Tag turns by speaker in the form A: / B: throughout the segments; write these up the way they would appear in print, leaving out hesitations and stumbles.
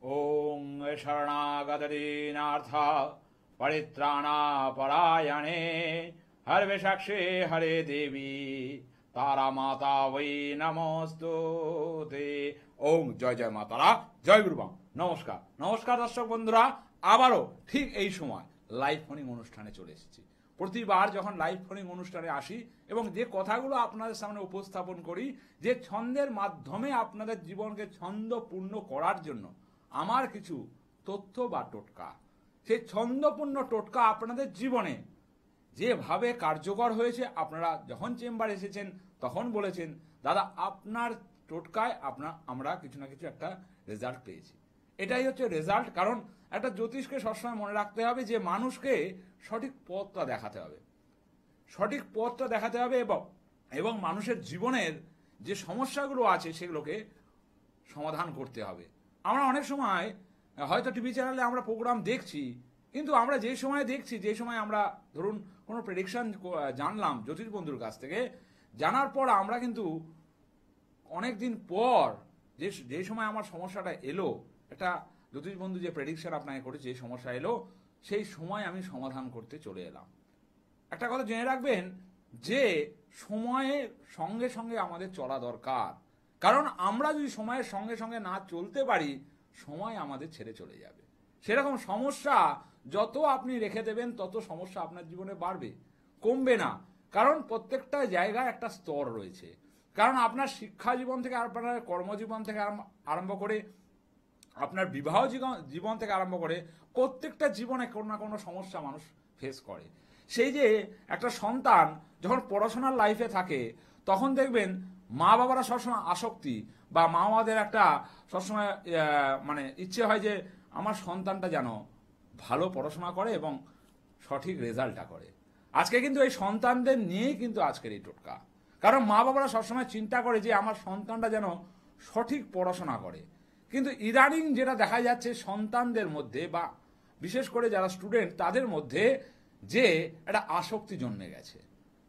A: ওং শরণাগতদীনার্থ পরিত্রাণাপরায়ণে হরবিষাক্ষে হরে দেবী তারা মাতা বৈ নমস্তুতে। ওং জয় জয় মা তারা, জয় গুরুমা। নমস্কার নমস্কার দর্শক বন্ধুরা, আবারও ঠিক এই সময় লাইভ ফোনিং অনুষ্ঠানে চলে এসেছি। প্রতিবার যখন লাইভ ফোনিং অনুষ্ঠানে আসি এবং যে কথাগুলো আপনাদের সামনে উপস্থাপন করি, যে ছন্দের মাধ্যমে আপনাদের জীবনকে ছন্দপূর্ণ করার জন্য আমার কিছু তথ্য বা টোটকা, সেই ছন্দপূর্ণ টোটকা আপনাদের জীবনে যেভাবে কার্যকর হয়েছে, আপনারা যখন চেম্বার এসেছেন তখন বলেছেন দাদা আপনার টোটকায় আমরা কিছু না কিছু একটা রেজাল্ট পেয়েছি। এটাই হচ্ছে রেজাল্ট। কারণ একটা জ্যোতিষকে সবসময় মনে রাখতে হবে যে মানুষকে সঠিক পথটা দেখাতে হবে, সঠিক পথটা দেখাতে হবে এবং মানুষের জীবনের যে সমস্যাগুলো আছে সেগুলোকে সমাধান করতে হবে। আমরা অনেক সময় হয়তো টিভি চ্যানেলে আমরা প্রোগ্রাম দেখছি, কিন্তু আমরা যে সময় দেখছি, যে সময় আমরা ধরুন কোনো প্রেডিকশন জানলাম জ্যোতিষ বন্ধুর কাছ থেকে, জানার পর আমরা কিন্তু অনেক দিন পর যে সময় আমার সমস্যাটা এলো, একটা জ্যোতিষ বন্ধু যে প্রেডিকশন আপনাকে করেছে, যে সমস্যা এলো সেই সময় আমি সমাধান করতে চলে এলাম। একটা কথা জেনে রাখবেন যে সময়ের সঙ্গে সঙ্গে আমাদের চলা দরকার। কারণ আমরা যদি সময়ের সঙ্গে সঙ্গে না চলতে পারি, সময় আমাদের ছেড়ে চলে যাবে। সেরকম সমস্যা যত আপনি রেখে দেবেন তত সমস্যা আপনার জীবনে বাড়বে, কমবে না। কারণ প্রত্যেকটা জায়গায় একটা স্তর রয়েছে। কারণ আপনার শিক্ষা জীবন থেকে আপনার কর্মজীবন থেকে আরম্ভ করে আপনার বিবাহ জীবন থেকে আরম্ভ করে প্রত্যেকটা জীবনে কোনো না কোনো সমস্যা মানুষ ফেস করে। সেই যে একটা সন্তান যখন পড়াশোনার লাইফে থাকে, তখন দেখবেন মা বাবারা সবসময় আসক্তি বা মা বাবাদের একটা সবসময় মানে ইচ্ছে হয় যে আমার সন্তানটা যেন ভালো পড়াশোনা করে এবং সঠিক রেজাল্টটা করে। আজকে কিন্তু এই সন্তানদের নিয়েই কিন্তু আজকের এই টোটকা। কারণ মা বাবারা সবসময় চিন্তা করে যে আমার সন্তানটা যেন সঠিক পড়াশোনা করে। কিন্তু ইদানিং যেটা দেখা যাচ্ছে সন্তানদের মধ্যে বা বিশেষ করে যারা স্টুডেন্ট তাদের মধ্যে যে একটা আসক্তি জন্মে গেছে।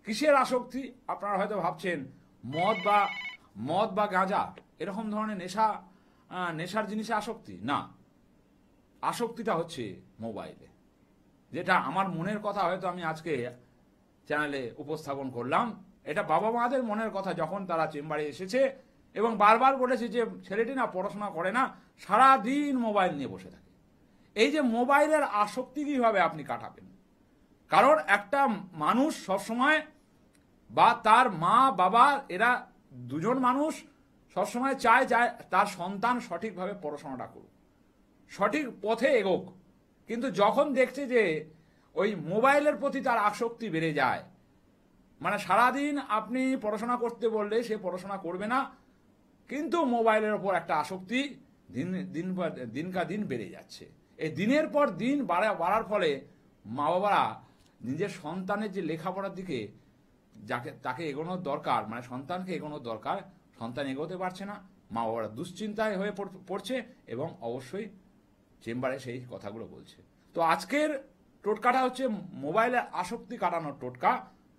A: কিসের আসক্তি? আপনারা হয়তো ভাবছেন মদ বা গাঁজা এরকম ধরনের নেশার জিনিসে আসক্তি না। আসক্তিটা হচ্ছে মোবাইলে, যেটা আমার মনের কথা হয়তো আমি আজকে চ্যানেলে উপস্থাপন করলাম। এটা বাবা মাদের মনের কথা, যখন তারা চেম্বারে এসেছে এবং বারবার বলেছে যে ছেলেটি না পড়াশোনা করে না, সারাদিন মোবাইল নিয়ে বসে থাকে। এই যে মোবাইলের আসক্তি কিভাবে আপনি কাটাবেন? কারণ একটা মানুষ সবসময় বা তার মা বাবা এরা দুজন মানুষ সবসময় চায় তার সন্তান সঠিকভাবে পড়াশোনাটা করুক, সঠিক পথে এগোক। কিন্তু যখন দেখছে যে ওই মোবাইলের প্রতি তার আসক্তি বেড়ে যায়, মানে সারাদিন আপনি পড়াশোনা করতে বললে সে পড়াশোনা করবে না, কিন্তু মোবাইলের ওপর একটা আসক্তি দিনকা দিন বেড়ে যাচ্ছে। এই দিনের পর দিন বাড়ার ফলে মা বাবারা নিজের সন্তানের যে লেখাপড়ার দিকে তাকে এগোনোর দরকার, মানে সন্তানকে এগোনোর দরকার, সন্তান এগোতে পারছে না, মা বাবারা দুশ্চিন্তায় হয়ে পড়ছে এবং অবশ্যই চেম্বারে সেই কথাগুলো বলছে। তো আজকের টোটকাটা হচ্ছে মোবাইলের আসক্তি কাটানোর টোটকা।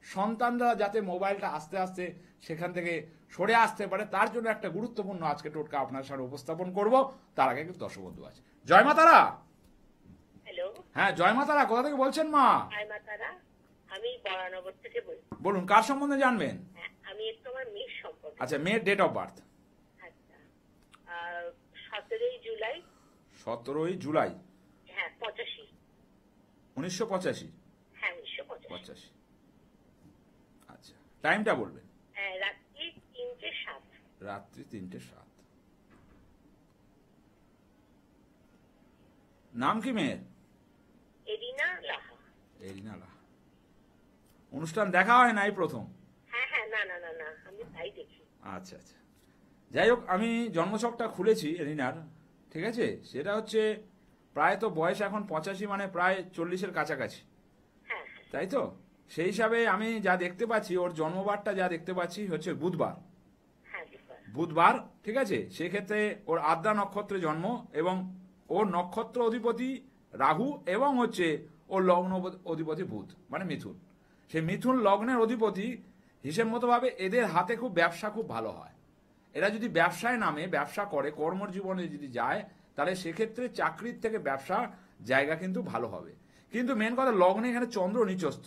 A: সন্তানরা যাতে মোবাইলটা আস্তে আস্তে সেখান থেকে সরে আসতে পারে, তার জন্য একটা গুরুত্বপূর্ণ আজকে টোটকা আপনার সামনে উপস্থাপন করব। তার আগে কিন্তু দর্শক বন্ধু আছে। জয় মা তারা।
B: হ্যালো,
A: হ্যাঁ জয় মা তারা, কোথা থেকে বলছেন মা?
B: জয় মা তারা। আমি বরানগর থেকে বলছি।
A: বলুন কার সম্বন্ধে জানবেন?
B: আমি একটু আমার মেয়ের সম্পর্কে।
A: আচ্ছা, মেয়ের ডেট অফ বার্থ?
B: আচ্ছা, 17ই জুলাই।
A: 17ই জুলাই।
B: হ্যাঁ, 85।
A: 1985?
B: হ্যাঁ, 1985।
A: আচ্ছা, টাইমটা বলবেন?
B: হ্যাঁ, রাত্রি 3:07।
A: রাত্রি 3:07। নাম কি মেয়ের?
B: এরিনা লাহা।
A: এরিনা লাহা। অনুষ্ঠান দেখা হয় নাই প্রথম?
B: হ্যাঁ হ্যাঁ, না না না না, আমি তাই দেখি।
A: আচ্ছা আচ্ছা, যাই হোক, আমি জন্মছকটা খুলেছি এরিনার, ঠিক আছে? সেটা হচ্ছে প্রায় তো বয়স এখন 85, মানে প্রায় 40-এর কাছাকাছি,
B: হ্যাঁ
A: তাই তো? সেই হিসাবে আমি যা দেখতে পাচ্ছি, ওর জন্মবারটা যা দেখতে পাচ্ছি হচ্ছে বুধবার।
B: হ্যাঁ,
A: বুধবার, ঠিক আছে? সেক্ষেত্রে ওর আদ্রা নক্ষত্রে জন্ম এবং ওর নক্ষত্র অধিপতি রাহু এবং হচ্ছে ওর লগ্ন অধিপতি বুধ, মানে মিথুন। সে মিথুন লগ্নের অধিপতি হিসেব মতো ভাবে এদের হাতে ব্যবসা খুব ভালো হয়। এরা যদি ব্যবসায় নামে, ব্যবসা করে, কর্মজীবনে যদি যায়, তাহলে সেক্ষেত্রে চাকরির থেকে ব্যবসা জায়গা কিন্তু ভালো হবে। কিন্তু মেন কথা লগ্নে এখানে চন্দ্র নিচস্থ,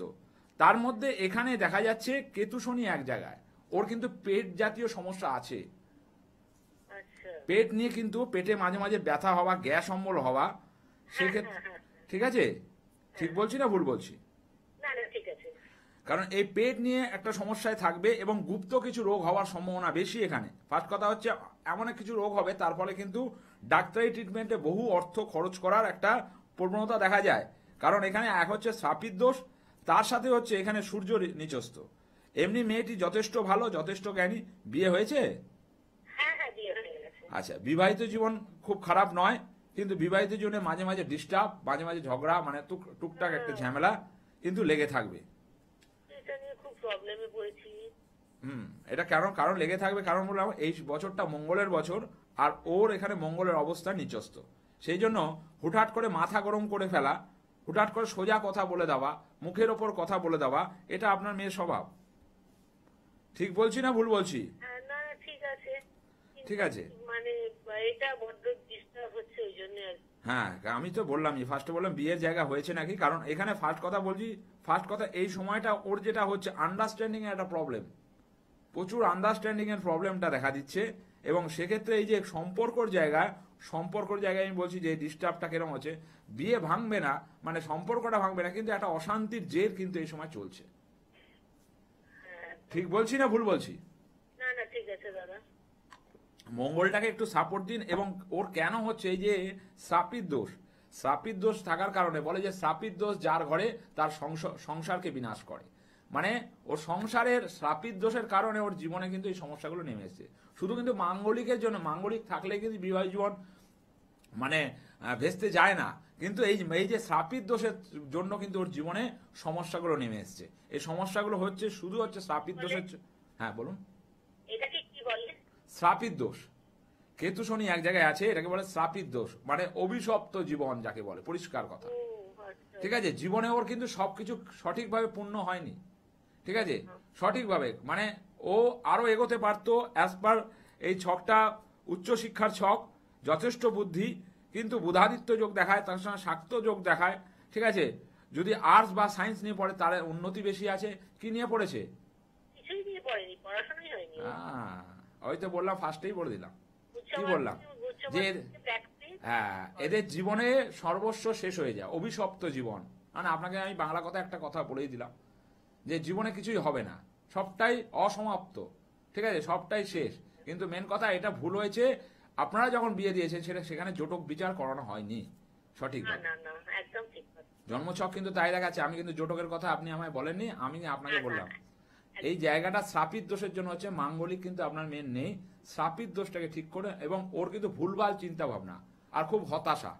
A: তার মধ্যে এখানে দেখা যাচ্ছে কেতু শনি এক জায়গায়, ওর কিন্তু পেট জাতীয় সমস্যা আছে।
B: আচ্ছা।
A: পেট নিয়ে কিন্তু পেটে মাঝে মাঝে ব্যথা হওয়া, গ্যাস অম্বল হওয়া, সেক্ষেত্রে
B: হ্যাঁ।
A: ঠিক আছে, ঠিক বলছি না ভুল বলছি?
B: না না, ঠিক আছে।
A: কারণ এই পেট নিয়ে একটা সমস্যায় থাকবে এবং গুপ্ত কিছু রোগ হওয়ার সম্ভাবনা বেশি এখানে। ফার্স্ট কথা হচ্ছে এমন কিছু রোগ হবে তার ফলে কিন্তু ডাক্তারি ট্রিটমেন্টে বহু অর্থ খরচ করার একটা প্রবণতা দেখা যায়। কারণ এখানে এক হচ্ছে শ্রাপিত দোষ, তার সাথে হচ্ছে এখানে সূর্য নিচস্থ। এমনি মেয়েটি যথেষ্ট ভালো, যথেষ্ট জ্ঞানী, বিয়ে হয়েছে?
B: হ্যাঁ, বিয়ে হয়ে গেছে।
A: আচ্ছা, বিবাহিত জীবন খুব খারাপ নয়, কিন্তু বিবাহিত জীবনে মাঝে মাঝে ডিস্টার্ব, মাঝে মাঝে ঝগড়া, মানে টুকটাক একটা ঝামেলা কিন্তু লেগে থাকবে।
B: এটা নিয়ে খুব প্রবলেমে পড়েছি।
A: এটা কারণ লেগে থাকবে, কারণ বললাম এই বছরটা মঙ্গলের বছর, আর ওর এখানে মঙ্গলের অবস্থা নিচস্থ। সেই জন্য হুটহাট করে মাথা গরম করে ফেলা, হুটহাট করে সোজা কথা বলে দেওয়া, মুখের ওপর কথা বলে দেওয়া, এটা আপনার মেয়ের স্বভাব। ঠিক বলছি না ভুল বলছি?
B: হ্যাঁ, না না, ঠিক আছে।
A: ঠিক আছে।
B: মানে এটা বড্ড ডিস্টার্ব হচ্ছে, ওই জন্য আর কি।
A: হ্যাঁ, আমি তো বললামই, ফার্স্টে বললাম বিয়ের জায়গা হয়েছে নাকি, কারণ এখানে ফার্স্ট কথা এই সময়টা ওর যেটা হচ্ছে আন্ডারস্ট্যান্ডিং এর একটা প্রবলেম, প্রচুর আন্ডারস্ট্যান্ডিং এর প্রবলেমটা দেখা দিচ্ছে। এবং সেক্ষেত্রে এই যে সম্পর্কর জায়গায় আমি বলছি যে ডিস্টার্বটা কিরকম হচ্ছে, বিয়ে ভাঙবে না মানে সম্পর্কটা ভাঙবে না, কিন্তু একটা অশান্তির জের কিন্তু এই সময় চলছে।
B: হ্যাঁ।
A: ঠিক বলছি না ভুল বলছি?
B: না না, ঠিক আছে দাদা।
A: মঙ্গলটাকে একটু সাপোর্ট দিন। এবং ওর কেন হচ্ছে এই যে শ্রাপিত দোষ থাকার কারণে বলে যে শ্রাপিত দোষ যার ঘরে তার সংসারকে বিনাশ করে, মানে ওর সংসারের শ্রাপিত দোষের কারণে ওর জীবনে কিন্তু এই সমস্যাগুলো নেমে এসেছে। শুধু কিন্তু মাঙ্গলিকের জন্য, মাঙ্গলিক থাকলে কিন্তু বিবাহ জীবন মানে ভেস্তে যায় না, কিন্তু এই যে শ্রাপিত দোষের জন্য কিন্তু ওর জীবনে সমস্যাগুলো নেমে এসেছে। এই সমস্যাগুলো হচ্ছে শুধু হচ্ছে শ্রাপিত দোষের। হ্যাঁ বলুন।
B: এটাকে কি বলে?
A: শ্রাপিত দোষ, কেতু শনি এক জায়গায় আছে, এটাকে বলে শ্রাপিত দোষ, মানে অভিশপ্ত জীবন যাকে বলে, পরিষ্কার কথা।
B: ও আচ্ছা।
A: ঠিক আছে, জীবনে ওর কিন্তু সবকিছু সঠিকভাবে পূর্ণ হয়নি। ঠিক আছে, সঠিকভাবে মানে ও আরো এগোতে পারতো অ্যাজ পার এই ছকটা, উচ্চশিক্ষার ছক, যথেষ্ট বুদ্ধি, কিন্তু বুধাদিত্য যোগ দেখায়, তার সঙ্গে শাক্ত যোগ দেখায়। ঠিক আছে, যদি আর্টস বা সায়েন্স নিয়ে পড়ে তার উন্নতি বেশি আছে। কি নিয়ে পড়েছে?
B: কিছুই নিয়ে পড়েনি, পড়াশোনাই হয়নি।
A: ওই তো বললাম, ফার্স্টেই বলে দিলাম।
B: উচ্চ
A: কি বললাম?
B: মাধ্যমিক,
A: যে
B: প্র্যাকটিস।
A: হ্যাঁ, এদের জীবনে সর্বস্ব শেষ হয়ে যায়, অভিশপ্ত জীবন। মানে আপনাকে আমি বাংলা কথা একটা কথা বলেই দিলাম যে জীবনে কিছুই হবে না, সবটাই অসমাপ্ত। ঠিক আছে, সবটাই শেষ। কিন্তু মেন কথা এটা ভুল হয়েছে, আপনারা যখন বিয়ে দিয়েছেন সেখানে জটক বিচার করানো হয়নি
B: না
A: সঠিকভাবে।
B: না না, একদম ঠিক কথা।
A: জন্মছক কিন্তু তাই দেখাচ্ছে, আমি কিন্তু জটকের কথা আপনি আমায় বলেননি, আমি আপনাকে
B: না,
A: বললাম।
B: না,
A: এই জায়গাটা শ্রাপিত দোষের জন্য হচ্ছে, মাঙ্গলিক কিন্তু আপনার মেন নেই। শ্রাপিত দোষটাকে ঠিক করে, এবং ওর কিন্তু ভুলভাল চিন্তা ভাবনা আর খুব হতাশা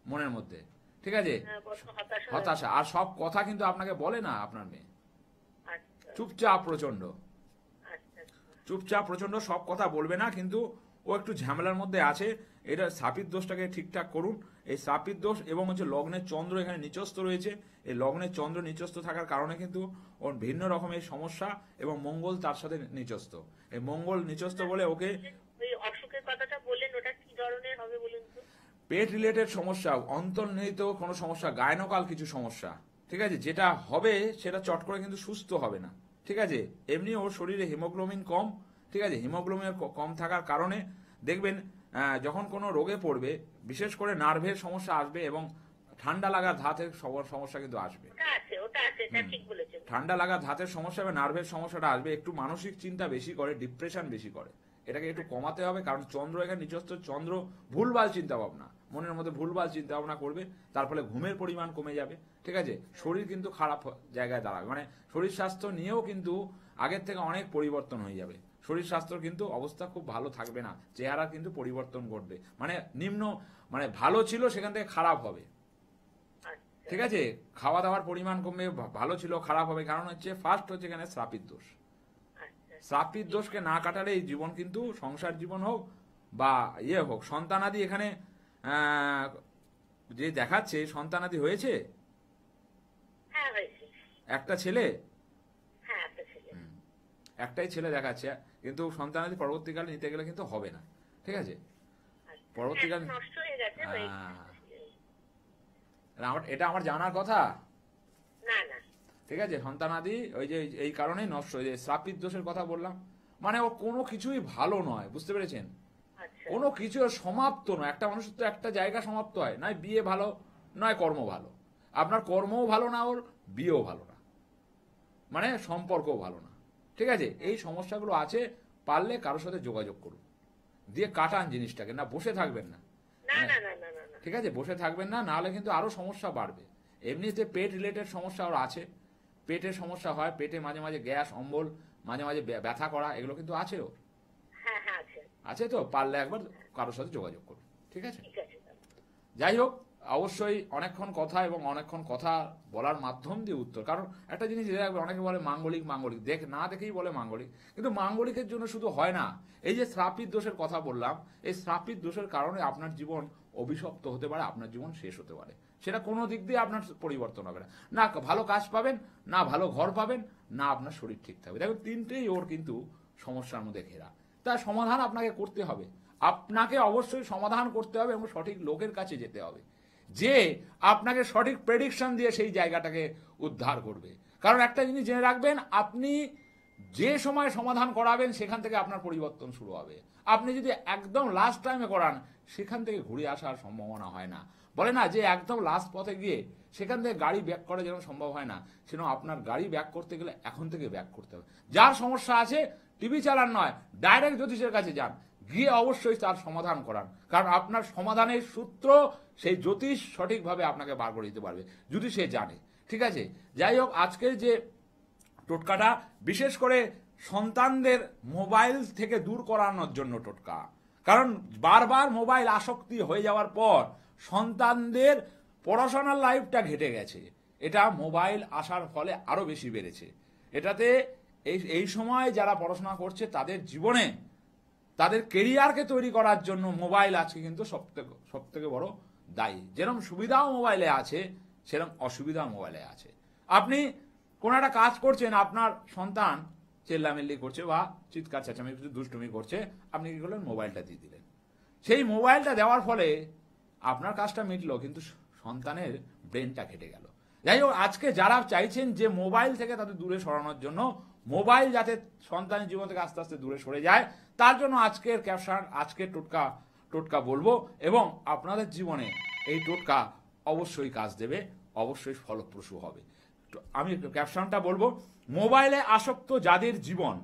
A: মনের মধ্যে। ঠিক আছে,
B: হ্যাঁ, বড্ড হতাশা
A: হতাশা, আর সব কথা কিন্তু আপনাকে বলে না আপনার মেয়ে,
B: আচ্ছা
A: চুপচাপ প্রচন্ড,
B: আচ্ছা।
A: চুপচাপ প্রচন্ড, সব কথা বলবে না, কিন্তু ও একটু ঝামেলার মধ্যে আছে। এটা শ্রাপিত দোষটাকে ঠিকঠাক করুন। এই শ্রাপিত দোষ এবং হচ্ছে লগ্নের চন্দ্র এখানে নিচস্থ রয়েছে, এই লগ্নের চন্দ্র নিচস্থ থাকার কারণে কিন্তু ওর ভিন্ন রকমের সমস্যা, এবং মঙ্গল তার সাথে নিচস্থ। এই মঙ্গল নিচস্থ বলে ওকে
B: ওই অসুখের কথাটা বললেন, ওটা কি ধরনের হবে বলুন তো?
A: পেট রিলেটেড সমস্যা, অন্তর্নিহিত কোনো সমস্যা, গায়নকাল কিছু সমস্যা। ঠিক আছে, যেটা হবে সেটা চট করে কিন্তু সুস্থ হবে না। ঠিক আছে, এমনি ওর শরীরে হিমোগ্লোবিন কম। ঠিক আছে, হিমোগ্লোবিন কম থাকার কারণে দেখবেন যখন কোনো রোগে পড়বে, বিশেষ করে নার্ভের সমস্যা আসবে, এবং ঠান্ডা লাগার ধাতের সমস্যা কিন্তু আসবে।
B: ওটা আছে, এটা ঠিক বলেছেন।
A: ঠান্ডা লাগা ধাতের সমস্যা এবং নার্ভের সমস্যাটা আসবে। একটু মানসিক চিন্তা বেশি করে, ডিপ্রেশন বেশি করে, এটাকে একটু কমাতে হবে। কারণ চন্দ্র এখানে নিচস্থ, চন্দ্র ভুলভাল চিন্তা ভাবনা, মনের মধ্যে ভুলভাল চিন্তা ভাবনা করবে, তার ফলে ঘুমের পরিমাণ কমে যাবে। ঠিক আছে, শরীর কিন্তু খারাপ জায়গায় দাঁড়াবে, মানে শরীর স্বাস্থ্য নিয়েও কিন্তু আগের থেকে অনেক পরিবর্তন হয়ে যাবে। শরীর স্বাস্থ্য কিন্তু অবস্থা খুব ভালো থাকবে না, চেহারা কিন্তু পরিবর্তন ঘটবে, মানে মানে ভালো ছিল সেখান থেকে খারাপ হবে।
B: আচ্ছা
A: ঠিক আছে, খাওয়া দাওয়ার পরিমাণ কমবে, ভালো ছিল খারাপ হবে। কারণ হচ্ছে ফার্স্ট হচ্ছে এখানে শ্রাপিত দোষ।
B: আচ্ছা।
A: শ্রাপিত দোষকে না কাটালে এই জীবন কিন্তু, সংসার জীবন হোক বা ইয়ে হোক, সন্তানাদি এখানে যে দেখাচ্ছে, সন্তানাদি হয়েছে
B: হ্যাঁ, হয়েছে।
A: একটা ছেলে,
B: হ্যাঁ, একটা ছেলে।
A: একটাই ছেলে দেখাচ্ছে, কিন্তু সন্তানাদি পরবর্তীকালে নিতে গেলে কিন্তু হবে না। ঠিক আছে, পরবর্তীকালে
B: নষ্ট হয়ে গেছে
A: এটা আমার জানার কথা।
B: না না
A: ঠিক আছে, সন্তানাদি ওই যে এই কারণেই নষ্ট হয়ে যায়। শ্রাপিত দোষের কথা বললাম, মানে ও কোনো কিছুই ভালো নয়, বুঝতে পেরেছেন?
B: আচ্ছা
A: কোনো কিছু ওর সমাপ্ত নয়। একটা মানুষের তো একটা জায়গা সমাপ্ত হয়, নয় বিয়ে ভালো, নয় কর্ম ভালো। আপনার কর্মও ভালো না, ওর বিয়েও ভালো না, মানে সম্পর্কও ভালো না। ঠিক আছে, এই সমস্যাগুলো আছে। পারলে কারোর সাথে যোগাযোগ করুন, দিয়ে কাটান জিনিসটাকে, না বসে থাকবেন না।
B: না না না না না না
A: ঠিক আছে, বসে থাকবেন না, নাহলে কিন্তু আরো সমস্যা বাড়বে। এমনিতে পেট রিলেটেড সমস্যা ওর আছে, পেটের সমস্যা হয়, পেটে মাঝে মাঝে গ্যাস, অম্বল, মাঝে মাঝে ব্যথা করা, এগুলো কিন্তু আছে ওর।
B: হ্যাঁ হ্যাঁ আছে
A: আছে তো, পারলে একবার কারোর সাথে যোগাযোগ করুন। ঠিক আছে,
B: ঠিক আছে
A: যাই হোক, অবশ্যই অনেকক্ষণ কথা এবং অনেকক্ষণ কথা বলার মাধ্যম দিয়ে উত্তর। কারণ একটা জিনিস জেনে রাখবে, অনেকে বলে মাঙ্গলিক মাঙ্গলিক, না দেখেই বলে মাঙ্গলিক, কিন্তু মাঙ্গলিকের জন্য শুধু হয় না। এই যে শ্রাপিত দোষের কথা বললাম, এই শ্রাপিত দোষের কারণে আপনার জীবন অভিশপ্ত হতে পারে, আপনার জীবন শেষ হতে পারে। সেটা কোনো দিক দিয়ে আপনার পরিবর্তন হবে না, না ভালো কাজ পাবেন, না ভালো ঘর পাবেন, না আপনার শরীর ঠিক থাকবে। দেখুন, তিনটেই ওর কিন্তু সমস্যার মধ্যে ঘেরা। তার সমাধান আপনাকে করতে হবে, আপনাকে অবশ্যই সমাধান করতে হবে এবং সঠিক লোকের কাছে যেতে হবে, যে আপনাকে সঠিক প্রেডিকশন দিয়ে সেই জায়গাটাকে উদ্ধার করবে। কারণ একটা জিনিস জেনে রাখবেন, আপনি যে সময় সমাধান করাবেন সেখান থেকে আপনার পরিবর্তন শুরু হবে। আপনি যদি একদম লাস্ট টাইমে করান, সেখান থেকে ঘুরে আসার সম্ভাবনা হয় না। বলে না যে একদম লাস্ট পথে গিয়ে সেখান থেকে গাড়ি ব্যাক করা যেন সম্ভব হয় না, সেরকম আপনার গাড়ি ব্যাক করতে গেলে এখন থেকে ব্যাক করতে হবে। যার সমস্যা আছে, টিভি চালান নয়, ডাইরেক্ট জ্যোতিষের কাছে যান, গিয়ে অবশ্যই তার সমাধান করান। কারণ আপনার সমাধানের সূত্র সেই জ্যোতিষ সঠিকভাবে আপনাকে বার করে দিতে পারবে, যদি সে জানে। ঠিক আছে, যাই হোক, আজকের যে টোটকাটা বিশেষ করে সন্তানদের মোবাইল থেকে দূর করানোর জন্য টোটকা। কারণ বারবার মোবাইল আসক্তি হয়ে যাওয়ার পর সন্তানদের পড়াশোনার লাইফটা ঘেটে গেছে। এটা মোবাইল আসার ফলে আরো বেশি বেড়েছে। এটাতে এই সময় যারা পড়াশোনা করছে তাদের জীবনে, তাদের কেরিয়ারকে তৈরি করার জন্য মোবাইল আজকে কিন্তু সব থেকে বড় দায়ী। যেরকম সুবিধাও মোবাইলে আছে, সেরকম অসুবিধাও মোবাইলে আছে। আপনি কোন একটা কাজ করছেন, আপনার সন্তান চেল্লামেল্লি করছে বা চিৎকার চেঁচামেচি কিছু দুষ্টুমি করছে, আপনি কি করলেন, মোবাইলটা দিয়ে দিলেন। সেই মোবাইলটা দেওয়ার ফলে আপনার কাজটা মিটলো, কিন্তু সন্তানের ব্রেনটা কেটে গেল। যাই হোক, আজকে যারা চাইছেন যে মোবাইল থেকে তাদের দূরে সরানোর জন্য, মোবাইল যাতে সন্তানের জীবন থেকে আস্তে আস্তে দূরে সরে যায়, তার জন্য আজকের ক্যাপশন, আজকের টোটকা বলবো, এবং আপনাদের জীবনে এই টোটকা অবশ্যই কাজ দেবে, অবশ্যই ফলপ্রসূ হবে। আমি ক্যাপশনটা বলবো, মোবাইলে আসক্ত যাদের জীবন,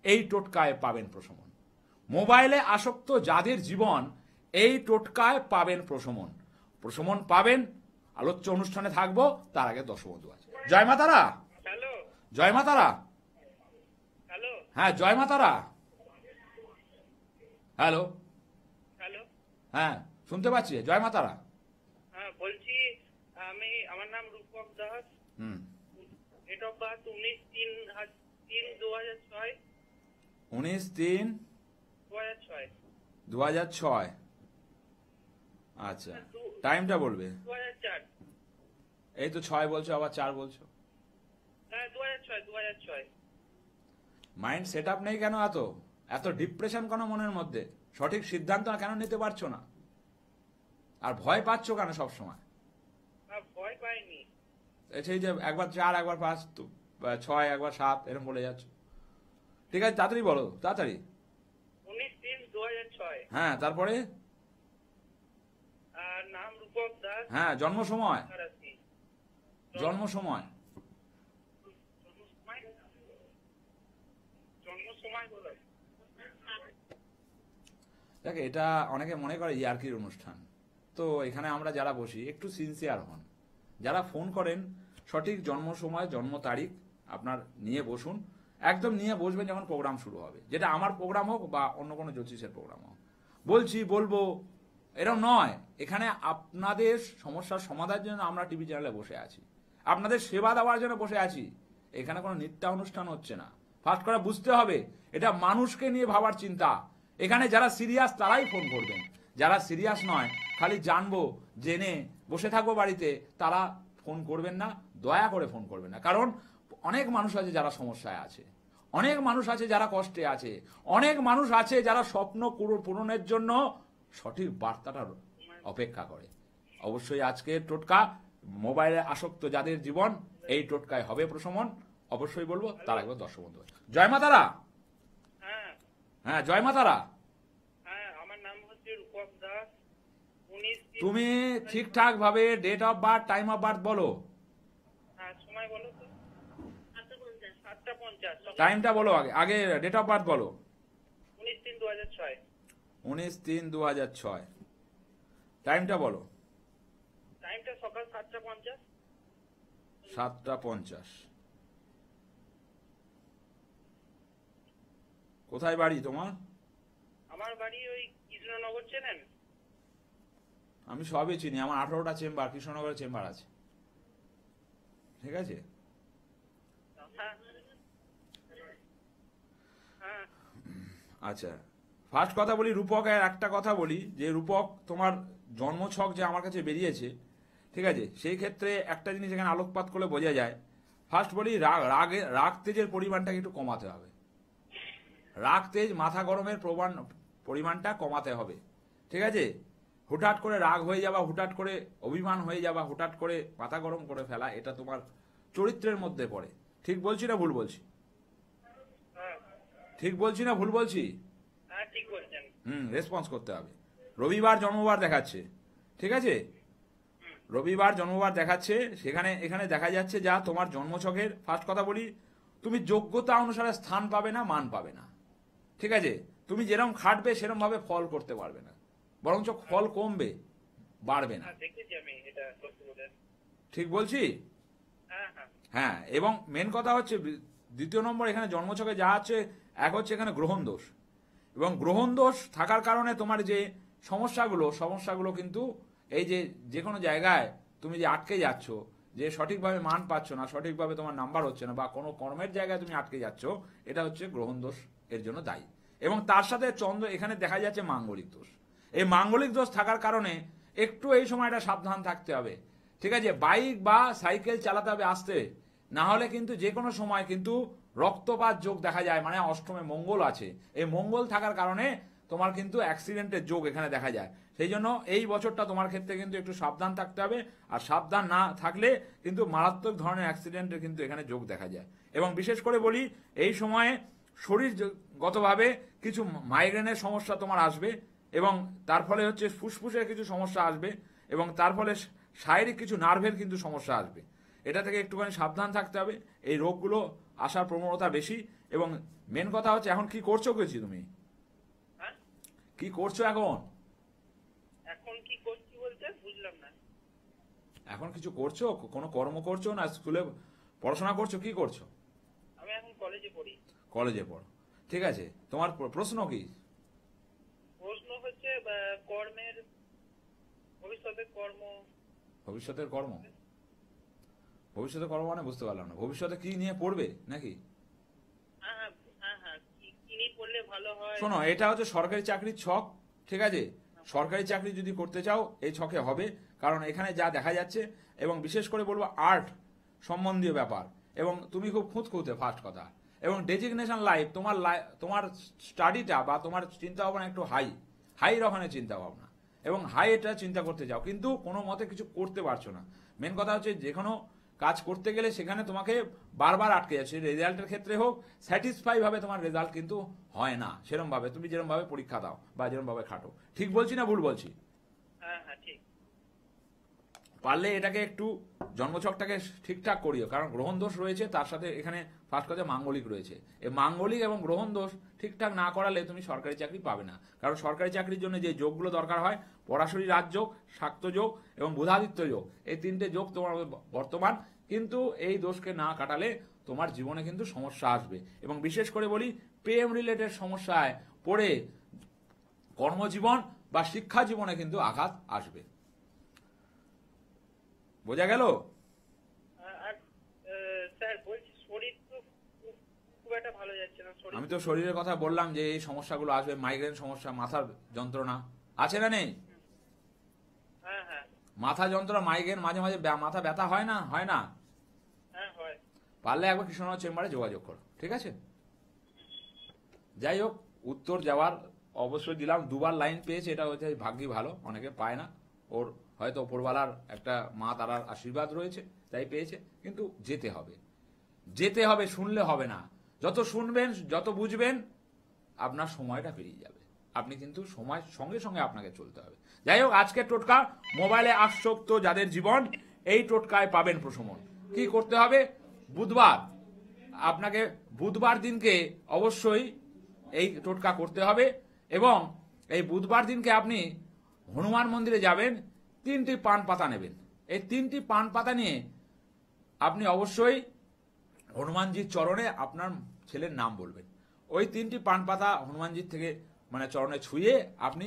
A: এই টোটকায় পাবেন প্রশমন। মোবাইলে আসক্ত যাদের জীবন, এই টোটকায় পাবেন প্রশমন। প্রশমন পাবেন। আলোচ্য অনুষ্ঠানে থাকবো, তার আগে দর্শক বন্ধু আছে। জয় মা তারা,
B: হ্যালো
A: জয় মা তারা,
B: হ্যালো
A: হ্যাঁ জয় মা তারা, হ্যালো,
B: হ্যালো
A: হ্যাঁ শুনতে পাচ্ছি, জয় মা তারা।
B: হ্যাঁ বলছি, আমার নাম রূপক দাস।
A: হুম,
B: ডেট অফ বার্থ 19/3/2006।
A: 19/3/2006।
B: 2006।
A: আচ্ছা, টাইমটা বলবে।
B: 2004।
A: এই তো 6 বলছো, আবার 4 বলছো।
B: হ্যাঁ 2006।
A: মাইন্ড সেট আপ নেই কেন? এত ডিপ্রেশন কেন মনের মধ্যে? সঠিক সিদ্ধান্ত কেন নিতে পারছো না? আর ভয় পাচ্ছ কেন সব সময়?
B: ভয় পাইনি।
A: সেই যে একবার 4 একবার 5 6 একবার 7 এরকম বলে যাচ্ছ। ঠিক আছে, তাড়াতাড়ি বলো, তাড়াতাড়ি।
B: 19/3/2006।
A: হ্যাঁ, তারপরে?
B: নাম রূপক দাস।
A: হ্যাঁ, জন্ম সময়। জন্ম সময়
B: বলো।
A: দেখ, এটা অনেকে মনে করে ইয়ার্কির অনুষ্ঠান। তো এখানে আমরা যারা বসি একটু সিনসিয়ার হন। যারা ফোন করেন, সঠিক জন্ম সময়, জন্ম তারিখ আপনার নিয়ে বসুন। একদম নিয়ে বসবেন যখন প্রোগ্রাম শুরু হবে, যেটা আমার প্রোগ্রাম হোক বা অন্য কোনো জ্যোতিষের প্রোগ্রাম হোক। বলবো এরকম নয়। এখানে আপনাদের সমস্যার সমাধানের জন্য আমরা টিভি চ্যানেলে বসে আছি, আপনাদের সেবা দেওয়ার জন্য বসে আছি। এখানে কোনো নিত্যা অনুষ্ঠান হচ্ছে না। ফার্স্ট করে বুঝতে হবে, এটা মানুষকে নিয়ে ভাবার চিন্তা। এখানে যারা সিরিয়াস তারাই ফোন করবেন, যারা সিরিয়াস নয়, খালি জানবো জেনে বসে থাকবো বাড়িতে, তারা ফোন করবেন না, দয়া করে ফোন করবেন না। কারণ অনেক মানুষ আছে যারা সমস্যায় আছে, অনেক মানুষ আছে যারা কষ্টে আছে, অনেক মানুষ আছে যারা স্বপ্ন পূরণের জন্য সঠিক বার্তাটার অপেক্ষা করে। অবশ্যই আজকের টোটকা মোবাইলে আসক্ত যাদের জীবন, এই টোটকায় হবে প্রশমন, অবশ্যই বলবো। তার একবার দর্শক বন্ধু, জয় মা তারা।
B: হ্যাঁ
A: হ্যাঁ, জয় মা তারা।
B: হ্যাঁ, আমার নাম হচ্ছে রূপক দাস। 19
A: তুমি ঠিকঠাক ভাবে date of birth, time of birth বলো।
B: হ্যাঁ, সময় বলো তো। 7:50।
A: টাইমটা বলো, আগে আগে ডেট অফ বার্থ বলো।
B: 19/3/2006।
A: 19/3/2006। টাইমটা বলো।
B: টাইমটা সকাল 7:50।
A: 7:50। কোথায় বাড়ি তোমার?
B: আমার বাড়ি ওই কৃষ্ণনগর, চেনেন?
A: আমি সবই চিনি, আমার 18টা চেম্বার, কৃষ্ণনগরের চেম্বার আছে। ঠিক আছে।
B: হ্যাঁ হ্যাঁ।
A: আচ্ছা, ফার্স্ট কথা বলি রূপকের একটা কথা বলি, যে রূপক তোমার জন্মছক যে আমার কাছে বেরিয়েছে, ঠিক আছে, সেই ক্ষেত্রে একটা জিনিস এখানে আলোকপাত করলে বোঝা যায়। ফার্স্ট বলি রাগ তেজের পরিমাণটাকে একটু কমাতে হবে। রাগ তেজ, মাথা গরমের পরিমাণটা কমাতে হবে। ঠিক আছে। হুটহাট করে রাগ হয়ে যাওয়া, হুটহাট করে অভিমান হয়ে যাওয়া, হুটহাট করে মাথা গরম করে ফেলা, এটা তোমার চরিত্রের মধ্যে পড়ে। ঠিক বলছি না ভুল বলছি?
B: হ্যাঁ
A: ঠিক বলছি না ভুল বলছি?
B: হ্যাঁ, ঠিক বলছেন।
A: রেসপন্স করতে হবে। রবিবার জন্মবার দেখাচ্ছে, ঠিক আছে, রবিবার জন্মবার দেখাচ্ছে, এখানে দেখা যাচ্ছে যা তোমার জন্মছকের। ফার্স্ট কথা বলি, তুমি যোগ্যতা অনুসারে স্থান পাবে না, মান পাবে না। ঠিক আছে। তুমি যেরকম খাটবে সেরকম ভাবে ফল করতে পারবে না, বরঞ্চ ফল কমবে, বাড়বে না।
B: হ্যাঁ, দেখেছি আমি এটা সত্যি বলে।
A: ঠিক বলছি?
B: হ্যাঁ হ্যাঁ
A: হ্যাঁ। এবং মেন কথা হচ্ছে দ্বিতীয় নম্বর, এখানে জন্মছকে যা আছে, এক হচ্ছে এখানে গ্রহণ দোষ, এবং গ্রহণ দোষ থাকার কারণে তোমার যে সমস্যাগুলো কিন্তু এই যে কোনো জায়গায় তুমি যে আটকে যাচ্ছ, যে সঠিকভাবে মান পাচ্ছ না, সঠিকভাবে তোমার নাম্বার হচ্ছে না, বা কোনো কর্মের জায়গায় তুমি আটকে যাচ্ছ, এটা হচ্ছে গ্রহণ দোষ এর জন্য দায়ী। এবং তার সাথে চন্দ্র এখানে দেখা যাচ্ছে মাঙ্গলিক দোষ। এই মাঙ্গলিক দোষ থাকার কারণে একটু এই সময়টা সাবধান থাকতে হবে। ঠিক আছে। বাইক বা সাইকেল চালাতে হবে আস্তে, না হলে কিন্তু যে কোনো সময় কিন্তু রক্তপাত যোগ দেখা যায়। মানে অষ্টমে মঙ্গল আছে, এই মঙ্গল থাকার কারণে তোমার কিন্তু অ্যাক্সিডেন্টের যোগ এখানে দেখা যায়। সেই জন্য এই বছরটা তোমার ক্ষেত্রে কিন্তু একটু সাবধান থাকতে হবে। আর সাবধান না থাকলে কিন্তু মারাত্মক ধরনের অ্যাক্সিডেন্টের কিন্তু এখানে যোগ দেখা যায়। এবং বিশেষ করে বলি, এই সময়ে শরীরগতভাবে কিছু মাইগ্রেনের সমস্যা তোমার আসবে, এবং তার ফলে হচ্ছে ফুসফুসের কিছু সমস্যা আসবে, এবং তার ফলে শারীরিক কিছু নার্ভের কিন্তু সমস্যা আসবে। এটা থেকে একটুখানি সাবধান থাকতে হবে। এই রোগগুলো আসার প্রবণতা বেশি। এবং মেন কথা হচ্ছে, এখন কি করছো কিছু তুমি?
B: হ্যাঁ,
A: কি করছো এখন?
B: এখন কি করছি বলতে বুঝলাম না।
A: এখন কিছু করছো? কোনো কর্ম করছো না স্কুলে পড়াশোনা করছো? কি করছো?
B: আমি এখন কলেজে পড়ি।
A: কলেজে পড়ো, ঠিক আছে। তোমার প্রশ্ন কি?
B: প্রশ্ন হচ্ছে কর্মের, ভবিষ্যতের কর্ম।
A: ভবিষ্যতের কর্ম? ভবিষ্যতের কর্ম মানে বুঝতে পারলাম না। ভবিষ্যতে কি নিয়ে পড়বে নাকি?
B: হ্যাঁ হ্যাঁ হ্যাঁ হ্যাঁ, কি নিয়ে পড়লে ভালো হয়?
A: শোনো, এটা হচ্ছে সরকারি চাকরির ছক, ঠিক আছে। সরকারি চাকরি যদি করতে চাও এই ছকে হবে, কারণ এখানে যা দেখা যাচ্ছে। এবং বিশেষ করে বলবো আর্ট সম্বন্ধীয় ব্যাপার, এবং তুমি খুব খুঁতখুঁতে ফার্স্ট কথা। এবং ডেজিগনেশন লাইফ, তোমার স্টাডিটা বা তোমার চিন্তা ভাবনা একটু হাই রকমের চিন্তা ভাবনা, এবং হাই এটা চিন্তা করতে যাও, কিন্তু কোনো মতে কিছু করতে পারছো না। মেন কথা হচ্ছে, যে কোনো কাজ করতে গেলে সেখানে তোমাকে বারবার আটকে যাচ্ছে। রেজাল্টের ক্ষেত্রে হোক, স্যাটিসফাই ভাবে তোমার রেজাল্ট কিন্তু হয় না সেরকম ভাবে, তুমি যেরকম ভাবে পরীক্ষা দাও বা যেরকম ভাবে খাটো। ঠিক বলছি না ভুল বলছি?
B: হ্যাঁ হ্যাঁ, ঠিক।
A: পারলে এটাকে একটু জন্মছকটাকে ঠিকঠাক করিও, কারণ গ্রহণ দোষ রয়েছে, তার সাথে এখানে ফার্স্ট কথা মাঙ্গলিক রয়েছে। এই মাঙ্গলিক এবং গ্রহণ দোষ ঠিকঠাক না করালে তুমি সরকারি চাকরি পাবে না। কারণ সরকারি চাকরির জন্য যে যোগগুলো দরকার হয়, পরাশরী রাজযোগ, শাক্ত যোগ এবং বুধাদিত্য যোগ, এই তিনটে যোগ তোমার বর্তমান। কিন্তু এই দোষকে না কাটালে তোমার জীবনে কিন্তু সমস্যা আসবে। এবং বিশেষ করে বলি, প্রেম রিলেটেড সমস্যায় পড়ে কর্মজীবন বা শিক্ষা জীবনে কিন্তু আঘাত আসবে। বোঝা গেল?
B: আর স্যার বলছি, শরীর তো খুব একটা ভালো যাচ্ছে না। শরীর
A: আমি তো শরীরের কথা বললাম, যে এই সমস্যাগুলো আসবে। মাইগ্রেন সমস্যা, মাথার যন্ত্রণা আছে না নেই?
B: হ্যাঁ হ্যাঁ
A: মাথা যন্ত্রণা, মাইগ্রেন, মাঝে মাঝে মাথা ব্যথা হয় না? হয় না?
B: হ্যাঁ, হয়।
A: পারলে একবার কৃষ্ণনগর চেম্বারে যোগাযোগ করো, ঠিক আছে। যাই হোক, উত্তর যাওয়ার অবশ্যই দিলাম, দুবার লাইন পেয়েছে, এটা হচ্ছে ভাগ্যি ভালো, অনেকে পায় না। ওর হয়তো ওপরওয়ালার একটা মা তারার আশীর্বাদ রয়েছে, তাই পেয়েছে। কিন্তু যেতে হবে, যেতে হবে, শুনলে হবে না। যত শুনবেন, যত বুঝবেন, আপনার সময়টা পেরিয়ে যাবে। আপনি কিন্তু সময়ের সঙ্গে সঙ্গে আপনাকে চলতে হবে। যাই হোক, আজকের টোটকা, মোবাইলে আসক্ত যাদের জীবন, এই টোটকায় পাবেন প্রশমন। কি করতে হবে? বুধবার, আপনাকে বুধবার দিনকে অবশ্যই এই টোটকা করতে হবে। এবং এই বুধবার দিনকে আপনি হনুমান মন্দিরে যাবেন, 3টি পান পাতা নেবেন। এই 3টি পান পাতা নিয়ে আপনি অবশ্যই হনুমানজির চরণে আপনার ছেলের নাম বলবেন। ওই 3টি পান পাতা হনুমানজির থেকে মানে চরণে ছুঁয়ে আপনি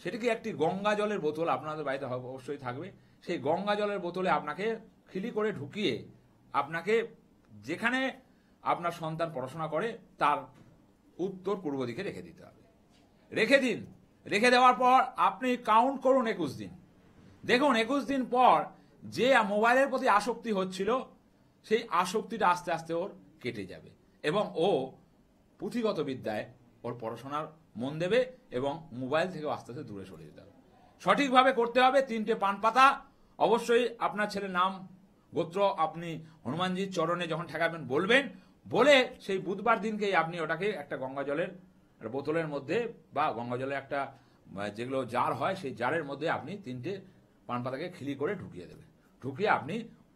A: সেটিকে একটি গঙ্গা জলের বোতল, আপনাদের বাড়িতে অবশ্যই থাকবে, সেই গঙ্গা জলের বোতলে আপনাকে খিলি করে ঢুকিয়ে আপনাকে যেখানে আপনার সন্তান পড়াশোনা করে তার উত্তর পূর্ব দিকে রেখে দিতে হবে। রেখে দিন। রেখে দেওয়ার পর আপনি কাউন্ট করুন 21 দিন। দেখুন 21 দিন পর যে মোবাইলের প্রতি আসক্তি হচ্ছিল, সেই আসক্তিটা আস্তে আস্তে ওর কেটে যাবে এবং ও পুঁথিগত বিদ্যায় ওর পড়াশোনার মন দেবে এবং মোবাইল থেকে আস্তে আস্তে দূরে সরে যেতে হবে। সঠিকভাবে করতে হবে। 3টে পান পাতা, অবশ্যই আপনার ছেলের নাম গোত্র আপনি হনুমানজির চরণে যখন ঠেকাবেন বলবেন, বলে সেই বুধবার দিনকেই আপনি ওটাকে একটা গঙ্গা জলের বোতলের মধ্যে বা গঙ্গা জলের একটা যেগুলো জার হয়, সেই জারের মধ্যে আপনি 3টে পান পাতাকে খিলি করে ঢুকিয়ে দেবেন। ঢুকিয়ে আপনি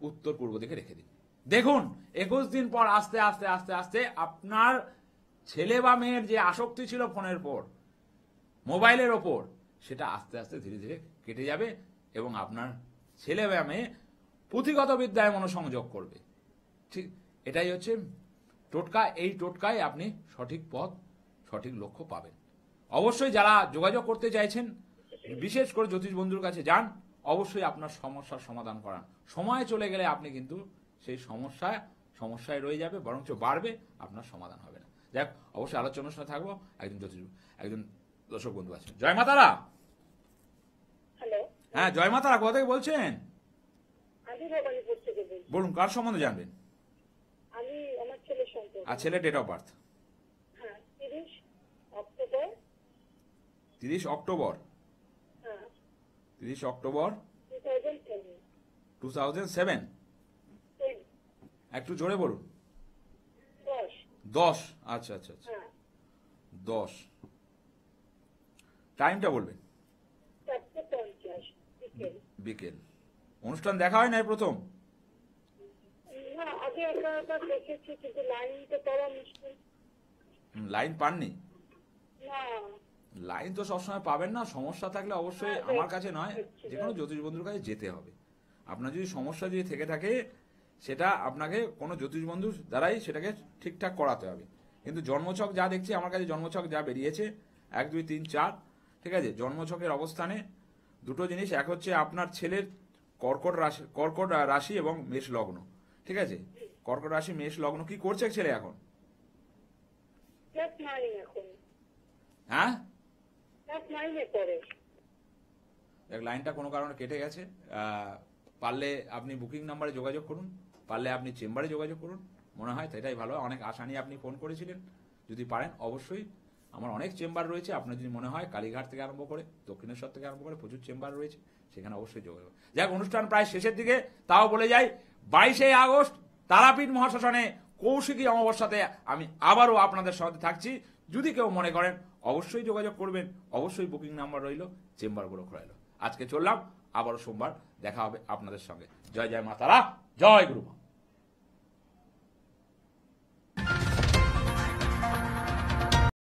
A: উত্তর পূর্ব দিকে রেখে দিন। দেখুন 21 দিন পর আস্তে আস্তে আস্তে আস্তে আপনার ছেলে বা মেয়ের যে আসক্তি ছিল ফোনের পর, মোবাইলের ওপর, সেটা আস্তে আস্তে ধীরে ধীরে কেটে যাবে এবং আপনার ছেলে বা মেয়ে পুঁথিগত বিদ্যায় মনোসংযোগ করবে। ঠিক এটাই হচ্ছে টোটকা। এই টোটকায় আপনি সঠিক পথ, সঠিক লক্ষ্য পাবেন। অবশ্যই যারা যোগাযোগ করতে চাইছেন, বিশেষ করে জ্যোতিষ বন্ধুর কাছে যান, অবশ্যই আপনার সমস্যার সমাধান করান। সময় চলে গেলে আপনি কিন্তু সেই সমস্যায় রয়ে যাবে, বরঞ্চ বাড়বে, আপনার সমাধান হবে না। যাক, অবশ্যই আলোচনা অনুষ্ঠানে থাকবো। একজন দর্শক বন্ধু আছেন। জয় মাতারা।
B: হ্যালো,
A: হ্যাঁ, জয় মাতারা। কোথা থেকে বলছেন?
B: আমি ভবানীপুর থেকে বলছি।
A: বলুন, কার সম্বন্ধে জানবেন?
B: আমি আমার ছেলের সম্পর্কে।
A: আর ছেলের ডেট অফ বার্থ?
B: হ্যাঁ, 30 অক্টোবর।
A: 30 অক্টোবর।
B: হ্যাঁ,
A: 30 অক্টোবর
B: 2007।
A: 2007। একটু জোরে বলুন।
B: 10।
A: 10। আচ্ছা আচ্ছা আচ্ছা,
B: হ্যাঁ,
A: 10। টাইমটা বলবেন।
B: 4:50 বিকেল।
A: বিকেল। অনুষ্ঠান দেখা হয় না এই প্রথম?
B: না, আগে একবার দেখেছি, কিন্তু লাইনটা পাওয়া মুশকিল।
A: লাইন পাননি?
B: না,
A: লাইন তো সবসময় পাবেন না। সমস্যা থাকলে অবশ্যই
B: হ্যাঁ,
A: আমার কাছে নয়,
B: দেখছি।
A: যে কোনো জ্যোতিষ বন্ধুর কাছে যেতে হবে। আপনার যদি সমস্যা যদি থেকে থাকে, সেটা আপনাকে কোনো জ্যোতিষ বন্ধুর দ্বারাই সেটাকে ঠিকঠাক করাতে হবে। কিন্তু জন্মছক যা দেখছি, আমার কাছে জন্মছক যা বেরিয়েছে 1 2 3 4, ঠিক আছে, জন্মছকের অবস্থানে দুটো জিনিস। এক হচ্ছে আপনার ছেলের কর্কট রাশি এবং মেষ লগ্ন, ঠিক আছে। কর্কট রাশি, মেষ লগ্ন। কি করছে ছেলে এখন?
B: ক্লাস 9 এখন।
A: হ্যাঁ,
B: ক্লাস 9 এ পড়ে।
A: লাইনটা কোনো কারণে কেটে গেছে। পারলে আপনি বুকিং নাম্বারে যোগাযোগ করুন, পারলে আপনি চেম্বারে যোগাযোগ করুন, মনে হয় সেটাই ভালো। অনেক আশা নিয়ে আপনি ফোন করেছিলেন। যদি পারেন, অবশ্যই আমার অনেক চেম্বার রয়েছে। আপনার যদি মনে হয় কালীঘাট থেকে আরম্ভ করে দক্ষিণেশ্বর থেকে আরম্ভ করে প্রচুর চেম্বার রয়েছে, সেখানে অবশ্যই যোগাযোগ। যাক, অনুষ্ঠান প্রায় শেষের দিকে, তাও বলে যাই 22শে আগস্ট তারাপীঠ মহাশ্মশানে কৌশিকী অমাবস্যাতে আমি আবারও আপনাদের সাথে থাকছি। যদি কেউ মনে করেন, অবশ্যই যোগাযোগ করবেন। অবশ্যই বুকিং নাম্বার রইল, চেম্বারগুলো খোলা রইল। আজকে চললাম, আবারও সোমবার দেখা হবে আপনাদের সঙ্গে। জয় জয় মা তারা, জয় গুরু মা।